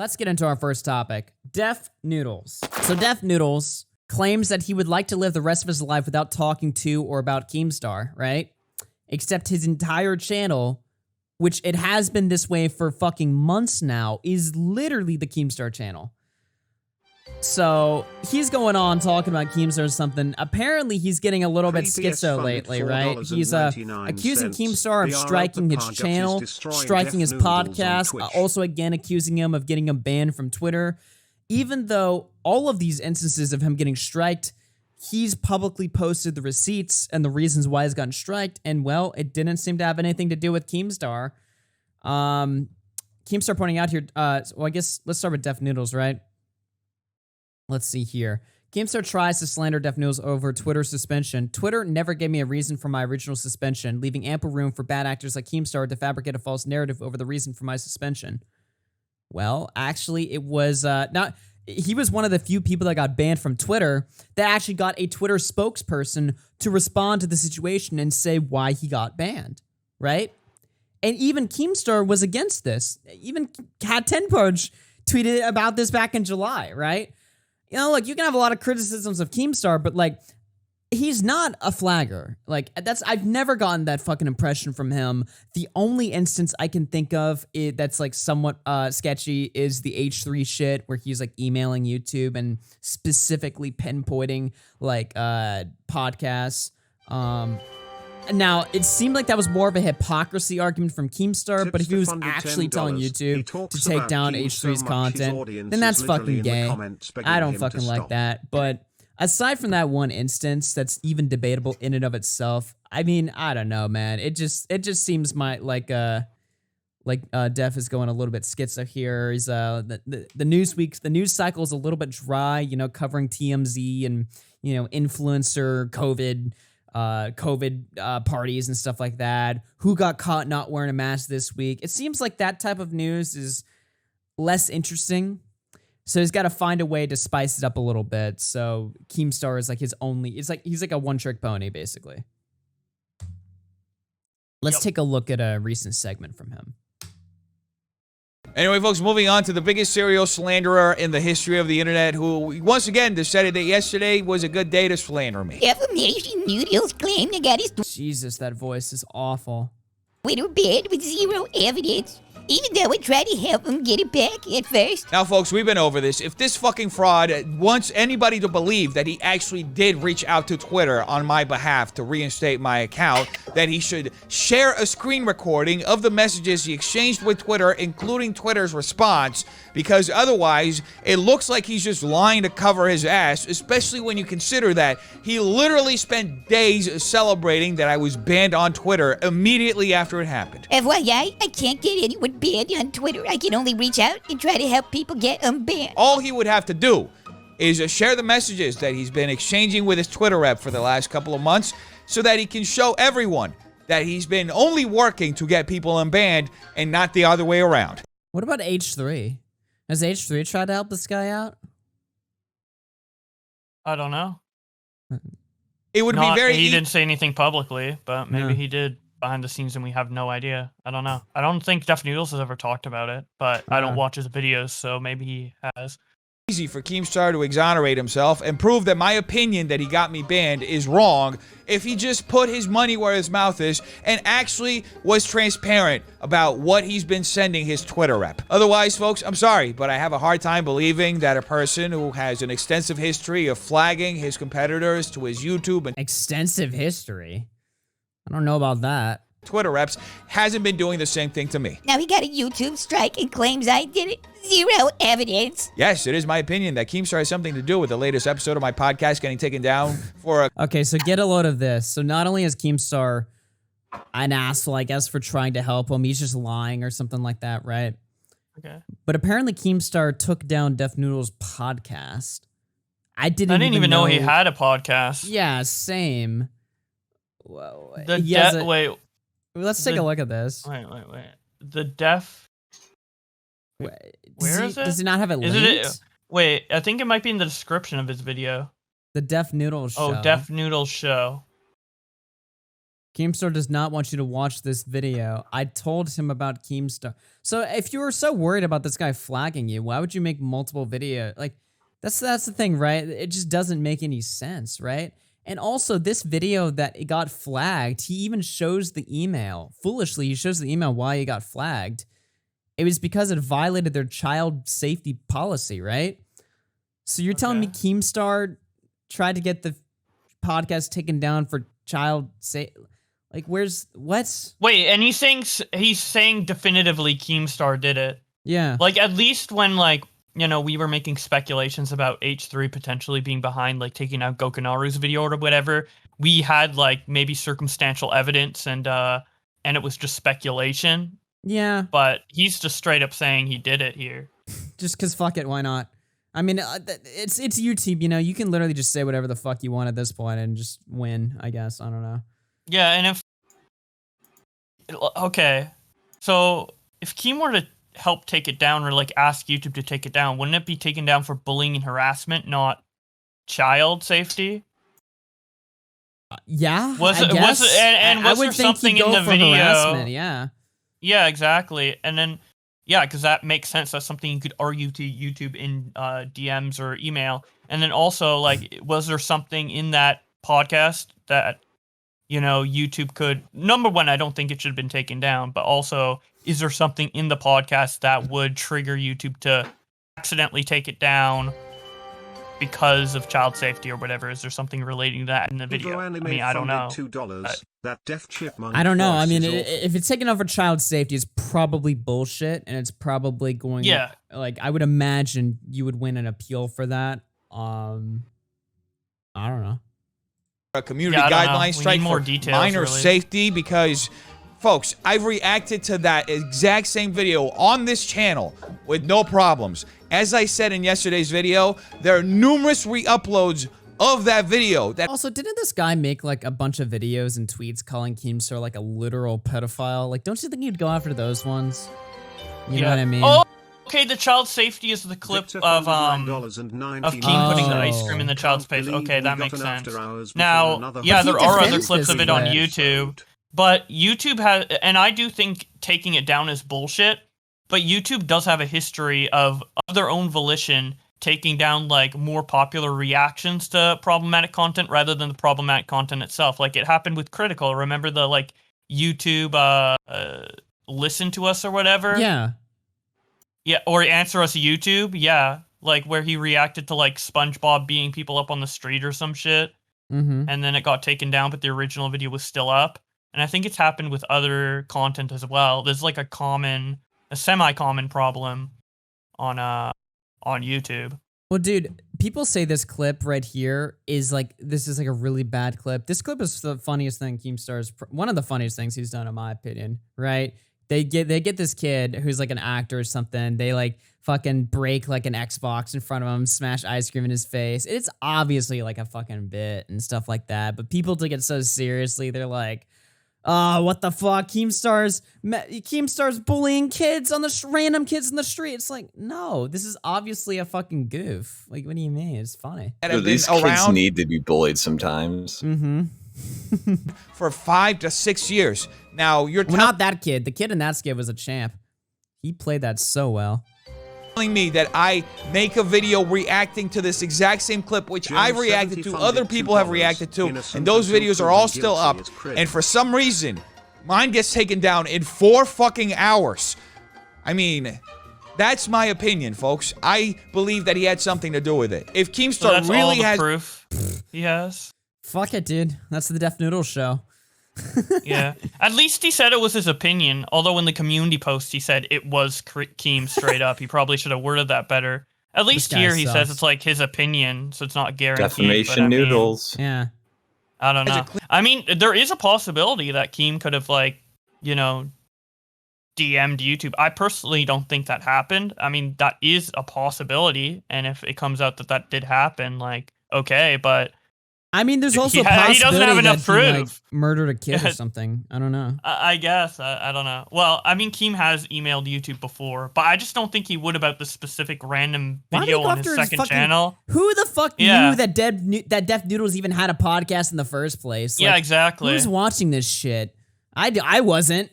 Let's get into our first topic. Def Noodles. So Def Noodles claims that he would like to live the rest of his life without talking to or about Keemstar, right? Except his entire channel, which it has been this way for fucking months now, is literally the Keemstar channel. So he's going on talking about Keemstar or something. Apparently he's getting a little bit schizo lately, right? He's accusing Keemstar of striking his channel, striking his podcast, also again accusing him of getting him banned from Twitter. Even though all of these instances of him getting striked, he's publicly posted the receipts and the reasons why he's gotten striked, and well, it didn't seem to have anything to do with Keemstar. Keemstar pointing out here, well, I guess let's start with Def Noodles, right? Let's see here. Keemstar tries to slander Def Noodles over Twitter suspension. Twitter never gave me a reason for my original suspension, leaving ample room for bad actors like Keemstar to fabricate a false narrative over the reason for my suspension. Well, actually, it was not. He was one of the few people that got banned from Twitter that actually got a Twitter spokesperson to respond to the situation and say why he got banned, right? And even Keemstar was against this. Even Cat 10 Punch tweeted about this back in July, right? You know, look, you can have a lot of criticisms of Keemstar, but like, he's not a flagger. Like, I've never gotten that fucking impression from him. The only instance I can think of that's like somewhat sketchy is the H3 shit where he's like emailing YouTube and specifically pinpointing like podcasts. Now, it seemed like that was more of a hypocrisy argument from Keemstar, but if he was actually telling YouTube to take down H3's content, then that's fucking gay. I don't fucking like that. But aside from that one instance that's even debatable in and of itself, I mean, I don't know, man. It just seems like Def is going a little bit schizo here. He's the news cycle is a little bit dry, you know, covering TMZ and, you know, influencer COVID parties and stuff like that. Who got caught not wearing a mask this week? It seems like that type of news is less interesting. So he's got to find a way to spice it up a little bit. So Keemstar is like his only, he's like a one-trick pony, basically. Let's take a look at a recent segment from him. Anyway, folks, moving on to the biggest serial slanderer in the history of the internet, who once again decided that yesterday was a good day to slander me. Information Noodles claim they got his Jesus, that voice is awful. Twitter banned with zero evidence, even though I tried to help him get it back at first. Now, folks, we've been over this. If this fucking fraud wants anybody to believe that he actually did reach out to Twitter on my behalf to reinstate my account, then he should share a screen recording of the messages he exchanged with Twitter, including Twitter's response, because otherwise, it looks like he's just lying to cover his ass, especially when you consider that he literally spent days celebrating that I was banned on Twitter immediately after it happened. FYI, I can't get anyone banned on Twitter. I can only reach out and try to help people get unbanned. All he would have to do is share the messages that he's been exchanging with his Twitter rep for the last couple of months so that he can show everyone that he's been only working to get people unbanned and not the other way around. What about H3? Has H3 tried to help this guy out? I don't know. It would be very... He didn't say anything publicly, but maybe he did behind the scenes and we have no idea. I don't know. I don't think Def Noodles has ever talked about it, but I don't watch his videos, so maybe he has. Easy for Keemstar to exonerate himself and prove that my opinion that he got me banned is wrong if he just put his money where his mouth is and actually was transparent about what he's been sending his Twitter rep. Otherwise, folks, I'm sorry, but I have a hard time believing that a person who has an extensive history of flagging his competitors to his YouTube and extensive history? I don't know about that. Twitter reps hasn't been doing the same thing to me. Now he got a YouTube strike and claims I did it. Zero evidence. Yes, it is my opinion that Keemstar has something to do with the latest episode of my podcast getting taken down for a... Okay, so get a load of this. So not only is Keemstar an asshole, I guess, for trying to help him, he's just lying or something like that, right? Okay. But apparently Keemstar took down Def Noodles' podcast. I didn't even know he had a podcast. Yeah, same. Whoa, wait. Let's take a look at this. Wait. The Def... Where is it? Does he not have it linked? Wait, I think it might be in the description of his video. The Def Noodles show. Oh, Def Noodles show. Keemstar does not want you to watch this video. I told him about Keemstar. So if you were so worried about this guy flagging you, why would you make multiple videos? Like, that's the thing, right? It just doesn't make any sense, right? And also, this video that it got flagged, he even shows the email. Foolishly, he shows the email why he got flagged. It was because it violated their child safety policy, right? So you're telling me Keemstar tried to get the podcast taken down for child safety? Like, what? Wait, and he's saying definitively Keemstar did it. Yeah. Like, at least when, like, you know, we were making speculations about H3 potentially being behind, like, taking out Gokinaru's video or whatever, we had, like, maybe circumstantial evidence and it was just speculation. Yeah. But he's just straight up saying he did it here. Just because fuck it, why not? I mean, it's YouTube, you know, you can literally just say whatever the fuck you want at this point and just win, I guess. I don't know. Yeah, and if Keem were to help take it down or like ask YouTube to take it down, wouldn't it be taken down for bullying and harassment, not child safety? Yeah, was there something in the video? Yeah, exactly. And then because that makes sense. That's something you could argue to YouTube in DMs or email. And then also, like, was there something in that podcast that, you know, YouTube could... Number one, I don't think it should have been taken down, but also, is there something in the podcast that would trigger YouTube to accidentally take it down because of child safety or whatever? Is there something relating to that in the video? I mean, I don't know. I don't know. I mean, if it's taken over child safety, it's probably bullshit, and it's probably going... Yeah. Like, I would imagine you would win an appeal for that. I don't know. A community guideline strike for minor safety, because, folks, I've reacted to that exact same video on this channel with no problems. As I said in yesterday's video, there are numerous re-uploads of that video. Also, didn't this guy make like a bunch of videos and tweets calling Keemstar like a literal pedophile? Like, don't you think you'd go after those ones? You know what I mean? Oh, okay, the child safety is the clip of Keem putting the ice cream in the child's face. Okay, that makes sense. Now, yeah, there are other clips of it on YouTube, but YouTube has, and I do think taking it down is bullshit, but YouTube does have a history of their own volition taking down, like, more popular reactions to problematic content rather than the problematic content itself. Like, it happened with Critical. Remember the, like, YouTube, listen to us or whatever? Yeah. Yeah, or answer us YouTube. Yeah. Like, where he reacted to, like, SpongeBob beating people up on the street or some shit. Mm-hmm. And then it got taken down, but the original video was still up. And I think it's happened with other content as well. There's, like, a semi-common problem on YouTube. Well, dude, people say this clip right here is like, this is like a really bad clip. This clip is the funniest thing Keemstar's, one of the funniest things he's done in my opinion, right? They get this kid who's like an actor or something. They like fucking break like an Xbox in front of him, smash ice cream in his face. It's obviously like a fucking bit and stuff like that. But people take it so seriously. They're like, oh, what the fuck? Keemstar's bullying kids on the random kids in the street. It's like, no, this is obviously a fucking goof. Like, what do you mean? It's funny. So these kids need to be bullied sometimes. Mm-hmm. For 5 to 6 years. Now, you're not that kid. The kid in that skit was a champ. He played that so well. Telling me that I make a video reacting to this exact same clip, which I've reacted to, other people have reacted to, and those videos are all still up. And for some reason, mine gets taken down in 4 fucking hours. I mean, that's my opinion, folks. I believe that he had something to do with it. If Keemstar really has proof he has. Fuck it, dude. That's the Def Noodles show. Yeah. At least he said it was his opinion, although in the community post he said it was Keem straight up. He probably should have worded that better. At least here he says it's like his opinion, so it's not guaranteed. Defamation Noodles. Yeah. I don't know. I mean, there is a possibility that Keem could have, like, you know, DM'd YouTube. I personally don't think that happened. I mean, that is a possibility, and if it comes out that that did happen, like, okay, but I mean, there's also he doesn't have possibility enough that he, like, proof. murdered a kid or something. I don't know. I guess. I don't know. Well, I mean, Keem has emailed YouTube before, but I just don't think he would about the specific random video on his second channel. Who the fuck knew that Deaf Noodles even had a podcast in the first place? Like, yeah, exactly. Who's watching this shit? I wasn't.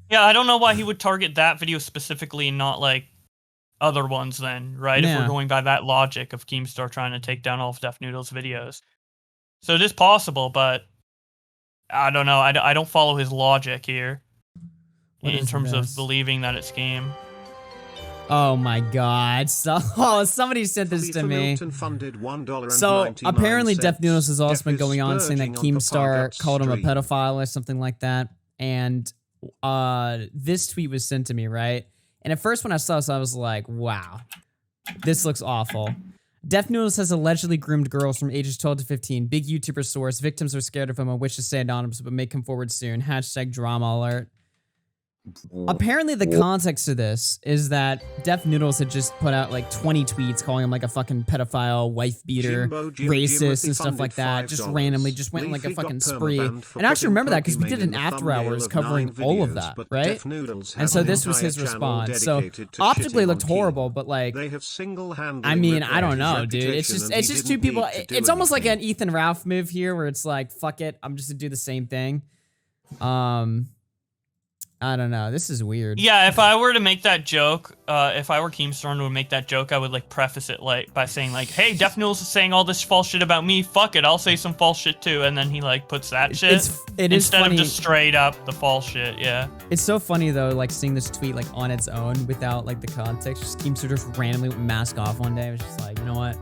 Yeah, I don't know why he would target that video specifically and not, like, other ones then, right? Yeah. If we're going by that logic of Keemstar trying to take down all of Deaf Noodles' videos. So it is possible, but I don't know. I don't follow his logic here in terms of believing that it's Keem. Oh my god. Somebody sent this to me. So apparently Deaf Noodles has also been going on saying that Keemstar called him a pedophile or something like that. And this tweet was sent to me, right? And at first when I saw this, I was like, wow, this looks awful. Deaf Noodles has allegedly groomed girls from ages 12 to 15. Big YouTuber source. Victims are scared of him and wish to stay anonymous, but may come forward soon. # drama alert. Apparently the context to this is that Deaf Noodles had just put out like 20 tweets calling him like a fucking pedophile, wife beater, racist and stuff like that. Just randomly, just went like a fucking spree. And I actually remember that because we did an after hours covering all of that, right? And so this was his response. So optically it looked horrible, but like, I mean, I don't know, dude. It's just two people. It's almost like an Ethan Ralph move here where it's like, fuck it, I'm just gonna do the same thing. I don't know. This is weird. Yeah, if I were to make that joke, if I were Keemstar and would make that joke, I would like preface it like by saying like, "Hey, Deaf Noodles is saying all this false shit about me. Fuck it, I'll say some false shit too." And then he like puts that shit instead of just straight up the false shit. Yeah. It's so funny though, like seeing this tweet like on its own without like the context. Just Keemstar just randomly went mask off one day. It was just like, you know what?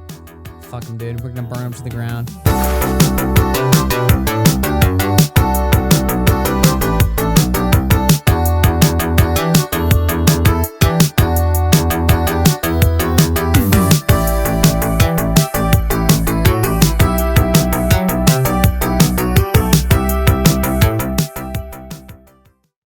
Fuck him, dude. We're gonna burn him to the ground.